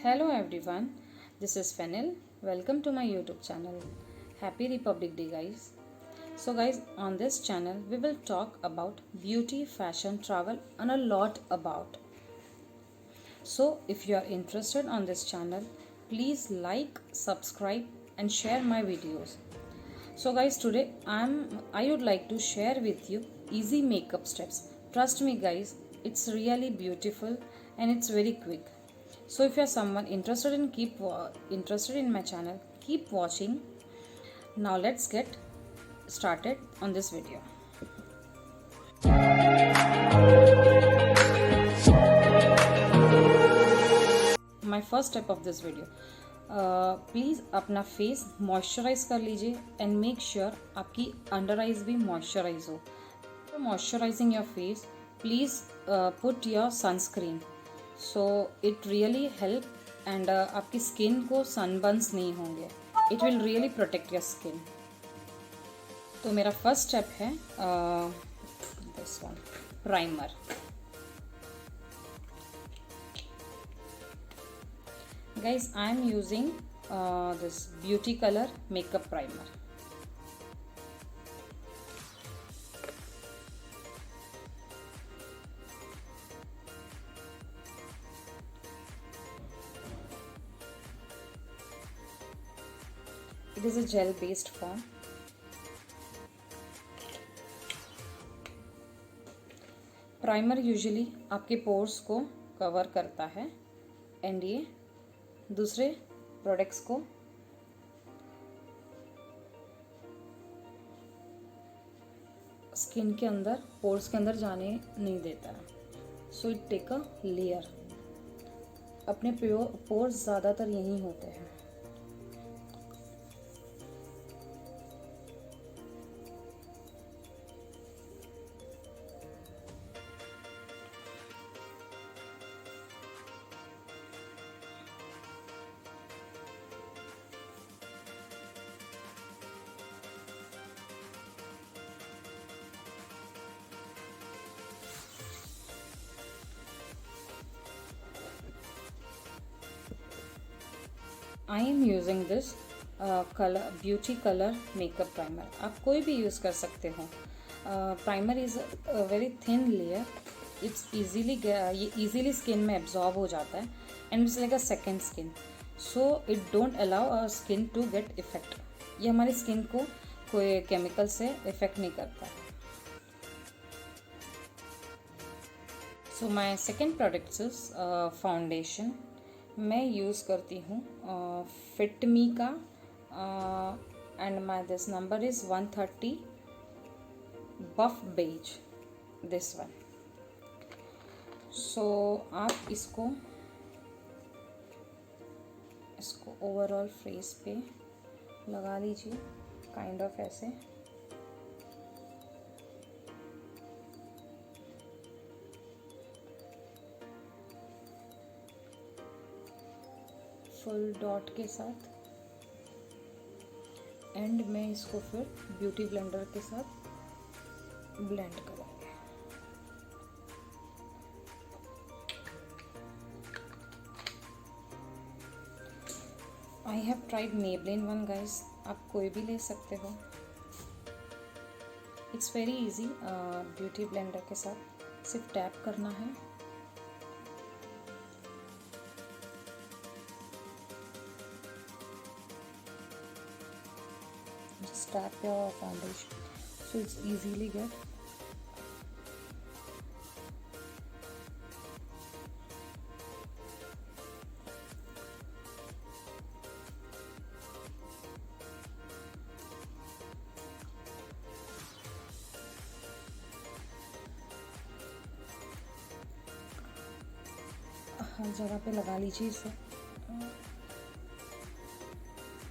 Hello everyone, this is Fenil. Welcome to my YouTube channel. Happy Republic Day, guys. So, guys, on this channel, we will talk about beauty, fashion, travel, and a lot about. So, if you are interested on this channel, please like, subscribe, and share my videos. So, guys, today I would like to share with you easy makeup steps. Trust me, guys, it's really beautiful and it's very quick. So if you are someone interested in my channel, keep watching. Now let's get started on this video. My first step of this video, please अपना face moisturise कर लीजिए and make sure आपकी under eyes भी moisturise हो. Moisturising your face, please put your sunscreen. So it really help and आपकी skin को sunburns नहीं होंगे. It will really protect your skin. तो मेरा फर्स्ट स्टेप है this one, primer. Guys, I am using this beauty color makeup primer. It is a gel based form. Primer usually आपके pores को cover करता है and ये दूसरे products को स्किन के अंदर, पोर्स के अंदर जाने नहीं देता है. So it take a layer. अपने पोर्स ज़्यादातर यहीं होते हैं. I am using this colour beauty colour makeup primer. आप कोई भी यूज़ कर सकते हो. Primer is very thin layer. It's ये ईजीली स्किन में एब्जॉर्ब हो जाता है and it's like a second skin. So it don't allow our skin to get effect. ये हमारी स्किन को कोई केमिकल से इफेक्ट नहीं करता. So my second product is foundation. मैं यूज़ करती हूँ फिटमी का and my this number is 130 buff beige, this one. So आप इसको ओवरऑल फेस पे लगा लीजिए, काइंड ऑफ ऐसे. फुल डॉट के साथ एंड में इसको फिर ब्यूटी ब्लेंडर के साथ ब्लेंड करेंगे. I have tried Maybelline one, guys. आप कोई भी ले सकते हो. It's very easy. Beauty blender के साथ सिर्फ टैप करना है. Just tap your foundation so it's easily get. हर जगह पे लगा लीजिए इसे.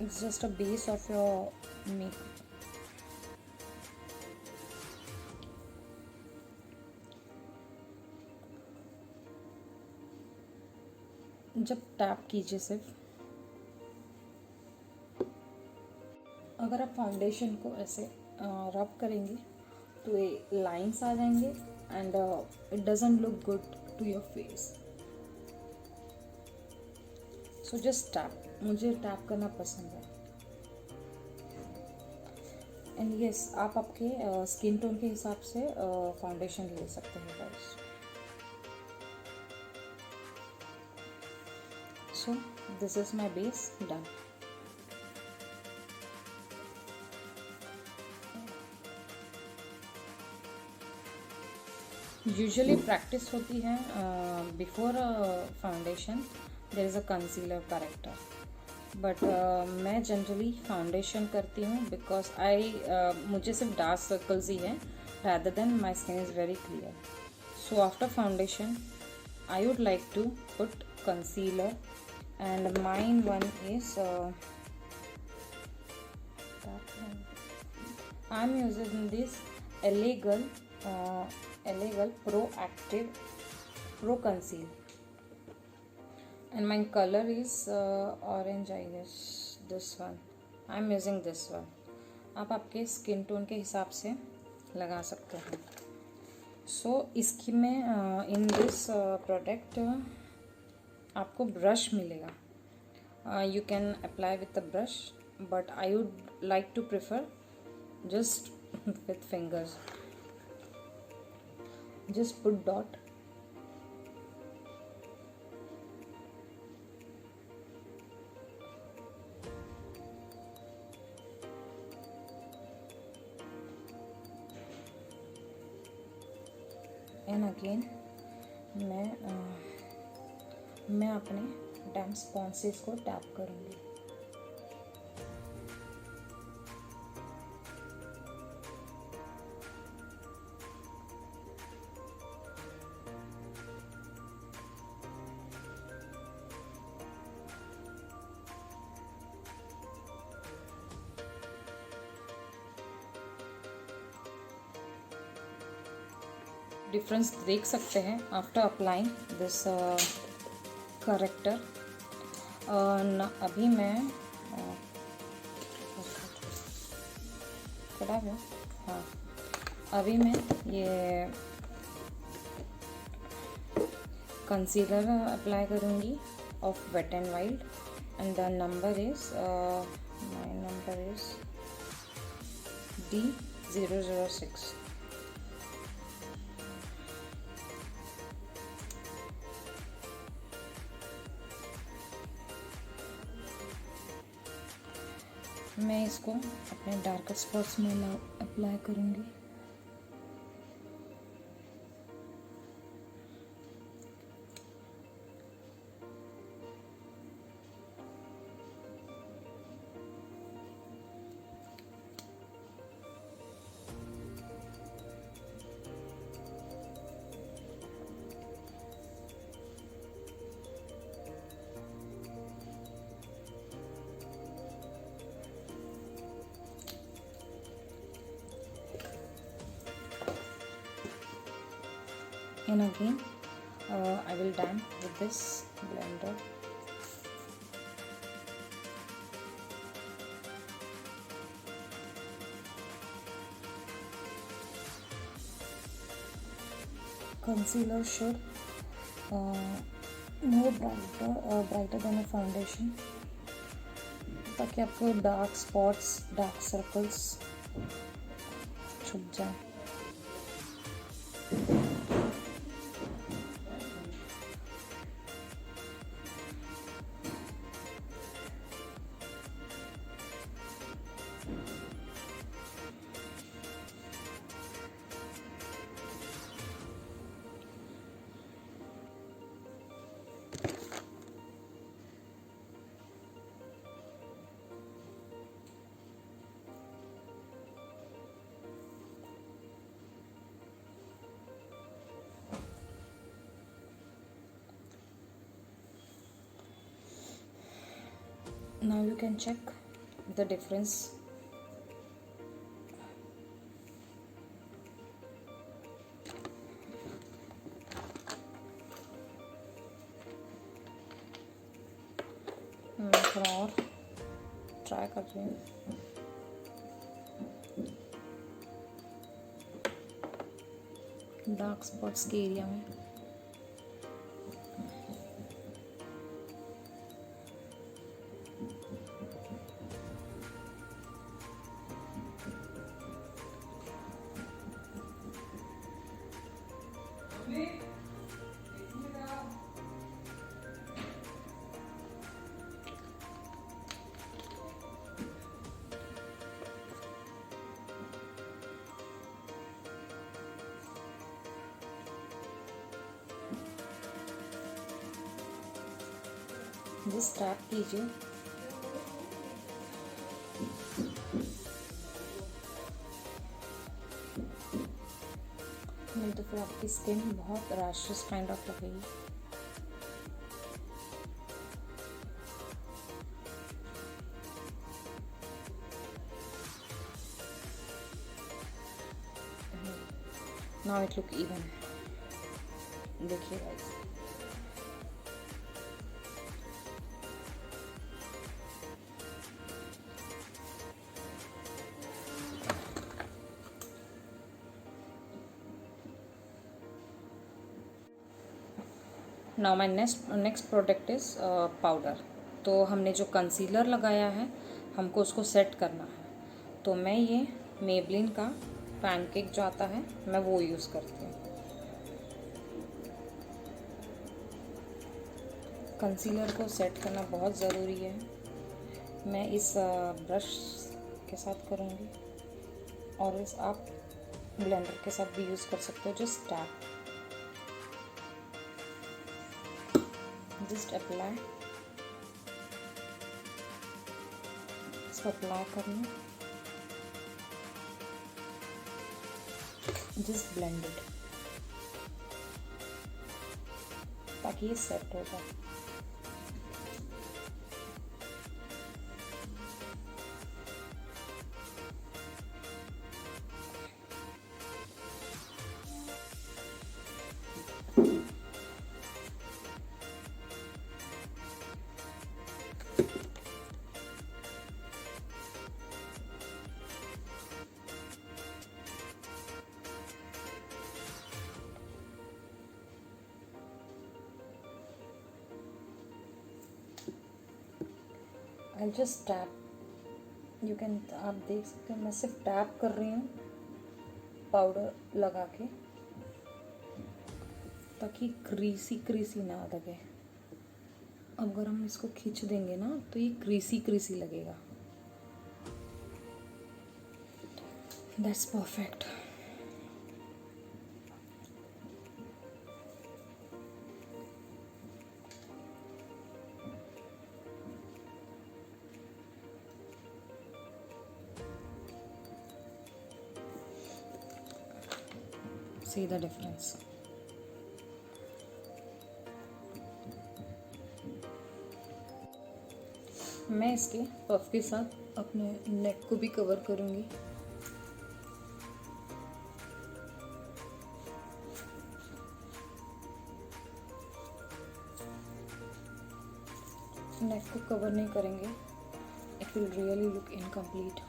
It's just a base of your makeup. जब टैप कीजिए सिर्फ, अगर आप फाउंडेशन को ऐसे रब करेंगे तो ये लाइंस आ जाएंगे and it doesn't look good to your face. So just tap, मुझे टैप करना पसंद है। एंड यस, आप आपके स्किन टोन के हिसाब से फाउंडेशन ले सकते हैं guys. So this is my base done. Usually practice होती है before foundation there is a concealer corrector, but मैं जनरली फाउंडेशन करती हूँ बिकॉज मुझे सिर्फ डार्क सर्कल्स ही हैं rather than my skin is very clear. So after foundation I would like to put concealer, and mine one is I'm using this LA Girl Pro Active Pro Conceal, and my color is orange, I guess. This one I'm using this one. आप आपके skin tone के हिसाब से लगा सकते हैं। So इसकी में इन दिस प्रोडक्ट आपको ब्रश मिलेगा। You can apply with the brush, but I would like to prefer just with fingers. Just put dot. And again मैं अपने डैम्प स्पॉन्सेस को टैप करूँगी। डिफरेंस देख सकते हैं आफ्टर अप्लाइंग दिस करेक्टर। अभी मैं खड़ा हूँ, हाँ, अभी मैं ये कंसीलर अप्लाई करूँगी of wet and wild, and the number is my number is D006। मैं इसको अपने डार्क स्पॉट्स में अप्लाई करूँगी। And again I will damp with this blender. Concealer should more brighter than a foundation, ताकि आपको dark spots, dark circles छुप जाए। Now you can check the difference. मैं थोड़ा और ट्राई कर रही हूँ। डार्क स्पॉट्स के एरिया में जिस टैप कीजिए। नहीं तो फिर आपकी स्किन बहुत रैशेस काइंड ऑफ लगेगी। Now it look even. देखिए guys, now my next product is powder. तो हमने जो कंसीलर लगाया है हमको उसको सेट करना है। तो मैं ये मेबलिन का पैनकेक जो आता है मैं वो यूज़ करती हूँ। कंसीलर को सेट करना बहुत ज़रूरी है। मैं इस ब्रश के साथ करूँगी और इस आप ब्लेंडर के साथ भी यूज़ कर सकते हो। जस्ट अप्लाई, इसको अप्लाई करना, जस्ट ब्लेंड इट ताकि ये सेट हो जाए। I just tap, you can, आप देख सकते हो मैं सिर्फ टैप कर रही हूँ पाउडर लगा के ताकि क्रीसी ना लगे। अब अगर हम इसको खींच देंगे ना तो ये क्रीसी लगेगा। That's perfect. See the difference. मैं इसके पफ के साथ अपने नेक को भी कवर करूँगी। नेक को कवर नहीं करेंगे, it will really look incomplete.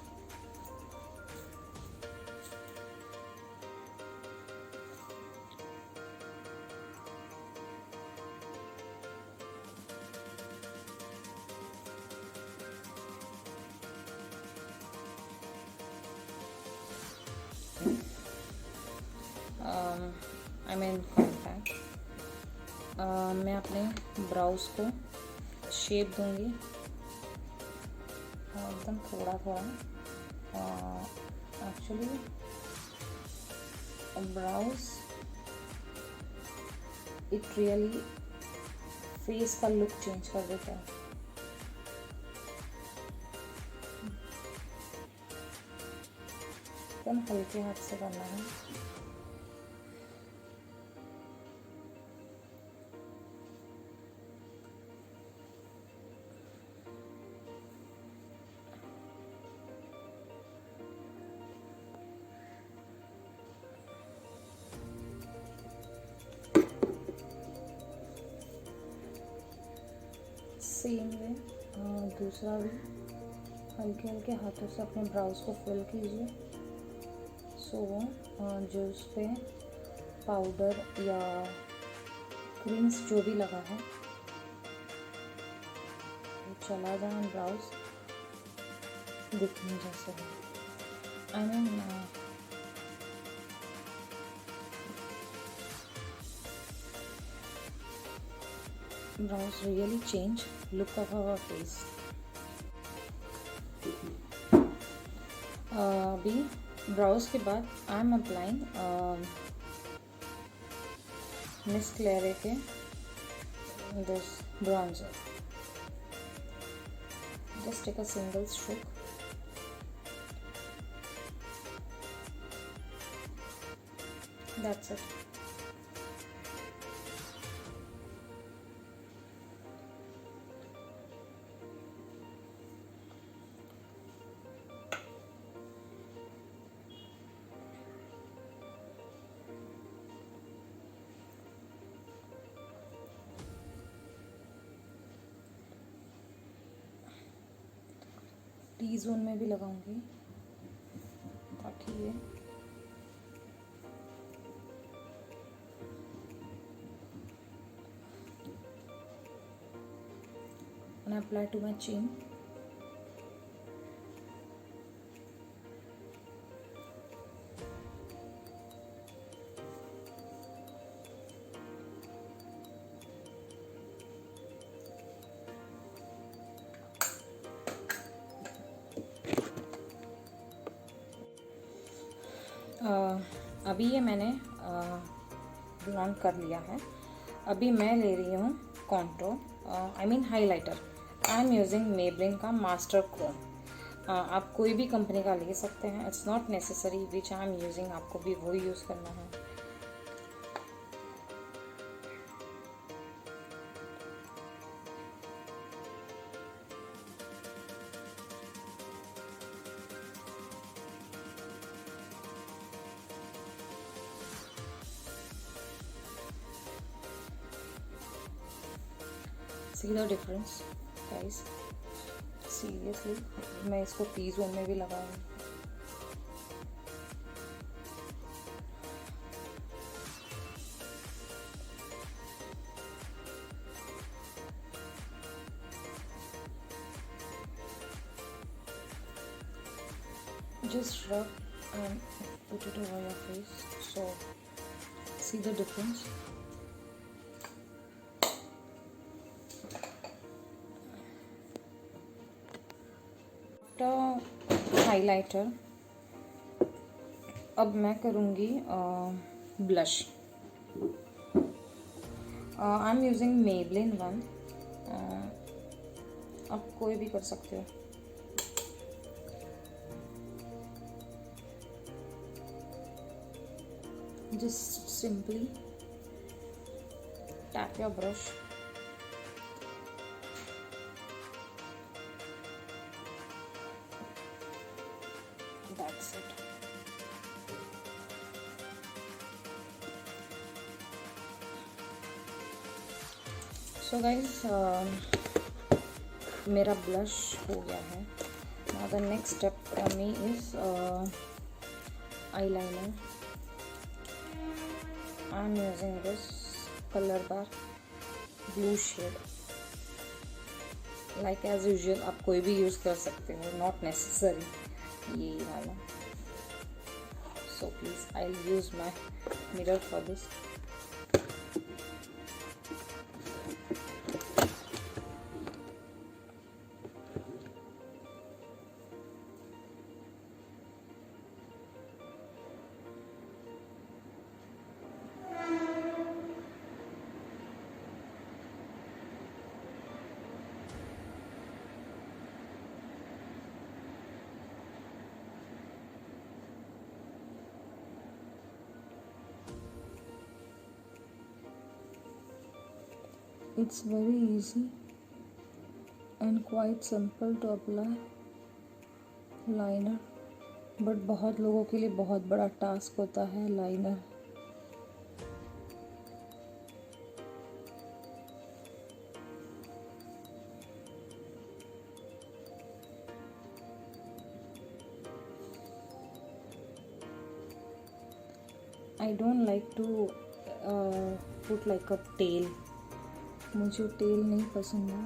I mean compact. मैं अपने ब्राउज को शेप दूंगी एकदम थोड़ा। Actually brows it really face का लुक चेंज कर देता है। एकदम हल्के हाथ से करना है। सेम वे दूसरा भी हल्के हाथों से अपने ब्राउज को फिल कीजिए। सो जो उस पे पाउडर या क्रीम्स जो भी लगा है चला जाए ब्राउज दिखने जैसे है। I mean brows really change look of our face। अभी ब्राउज के बाद I am applying Miss Claire के this bronzer. Just take a single stroke. That's it. T zone में भी लगाऊंगी ताकि ये and apply to my chin। अभी ये मैंने ब्लॉन्ड कर लिया है। अभी मैं ले रही हूँ contour I mean highlighter. I am using Maybelline का मास्टर क्रोम। आप कोई भी कंपनी का ले सकते हैं। It's not necessary which I am using, आपको भी वही यूज़ करना है। See the difference guys, seriously। मैं इसको टी जोन में भी लगाऊंगी। Just rub and put it over your face, so see the difference। Highlighter अब मैं करूँगी blush. I am using Maybelline one. आप कोई भी कर सकते हो। Just simply tap your brush। That's it। So guys, मेरा ब्लश हो गया है। Now the next step for me is eyeliner। I'm using this color bar blue shade। Like as usual आप कोई भी यूज़ कर सकते हो, not necessary ये वाला। So please I'll use my mirror for this। It's very easy and quite simple to apply liner, but बहुत लोगों के लिए बहुत बड़ा टास्क होता है liner. I don't like to put like a tail। मुझे टेल नहीं पसंद है।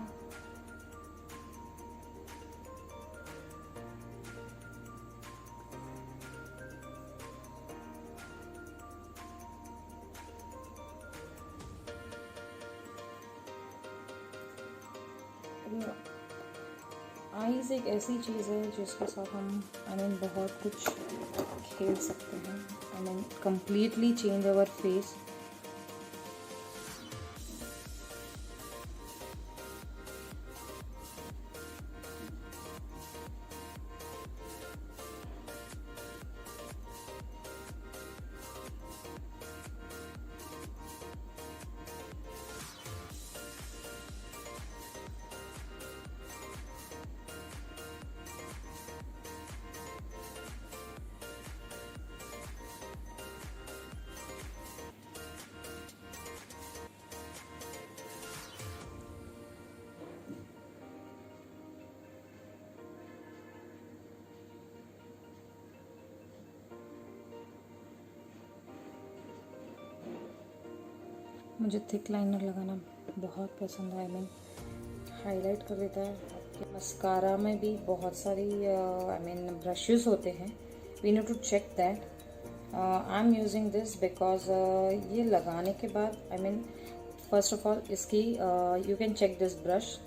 आईज एक ऐसी चीज़ है जिसके साथ हम बहुत कुछ खेल सकते हैं। Completely change our face. मुझे थिक लाइनर लगाना बहुत पसंद है। हाईलाइट कर देता है। आपके मस्कारा में भी बहुत सारी ब्रशेस होते हैं। We need to check that. I am using this because ये लगाने के बाद फर्स्ट ऑफ ऑल इसकी you can check this brush.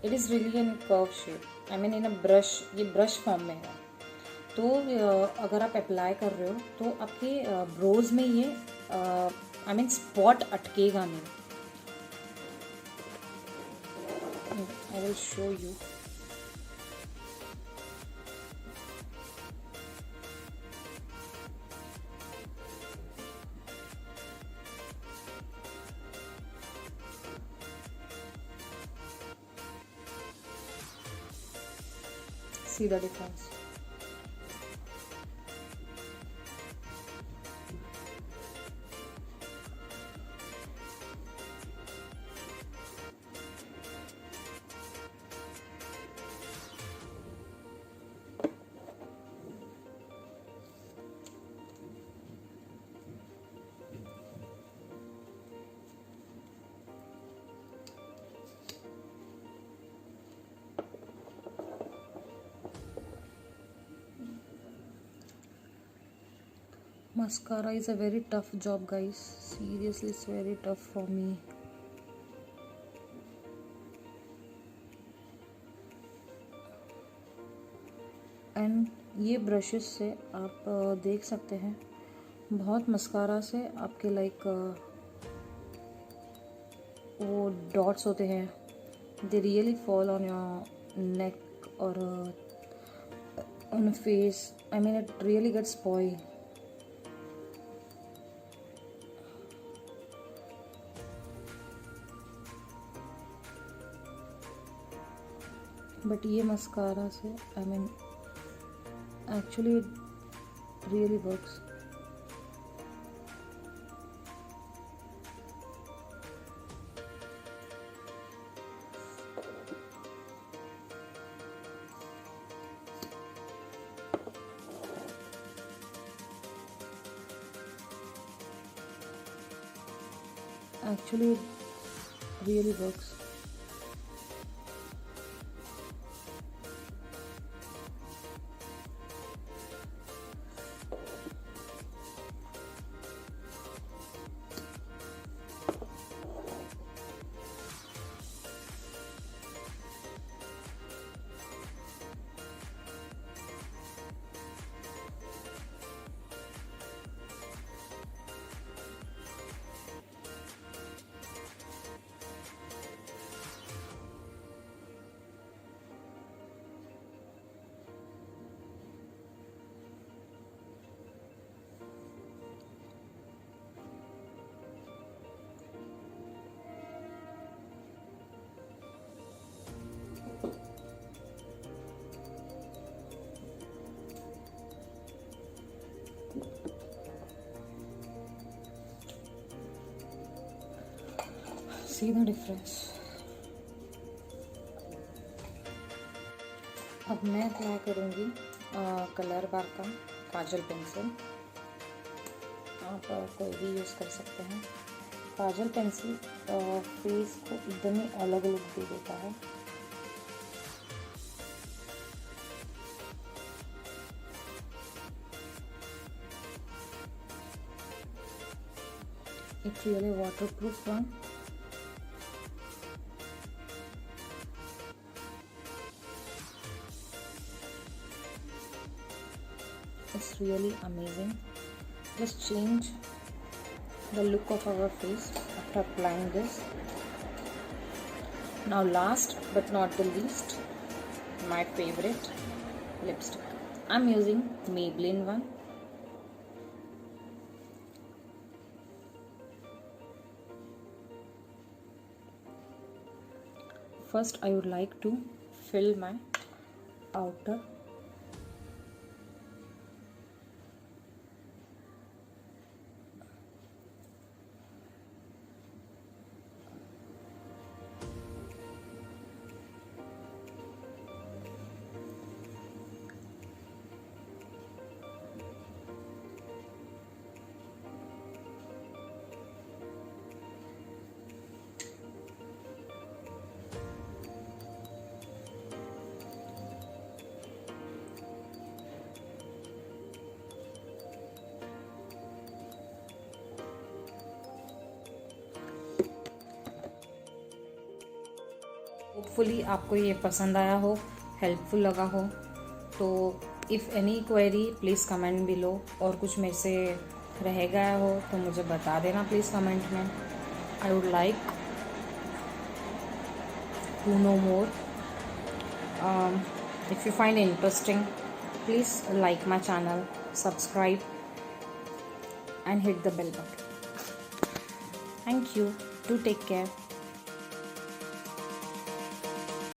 It is really in curve shape. In a brush, ये ब्रश फॉर्म में है। तो अगर आप अप्लाई कर रहे हो तो आपके ब्रोज में ये स्पॉट अटकेगा नहीं। I will show you. See the difference. Mascara is a very tough job, guys. Seriously, it's very tough for me. And ये ब्रशेस से आप देख सकते हैं बहुत मस्कारा से आपके लाइक वो डॉट्स होते हैं, they really fall on your neck और on face. It really gets spoil. But ये मस्कारा से actually it really works. Actually, it really works. See the difference. अब मैं अप्लाई करूँगी कलर बार का काजल पेंसिल। आप कोई भी यूज़ कर सकते हैं। काजल पेंसिल फेस को एकदम ही अलग लुक दे देता है। It's really waterproof one. It's really amazing. Just change the look of our face after applying this. Now last but not the least, my favorite lipstick. I'm using Maybelline one. First I would like to fill my outer hopefully आपको ये पसंद आया हो, helpful लगा हो। तो if any query please comment below, और कुछ मेरे से रह गया हो तो मुझे बता देना प्लीज़ कमेंट में। I would like to know more. If you find interesting please like my channel, subscribe and hit the bell button. Thank you. Do take care.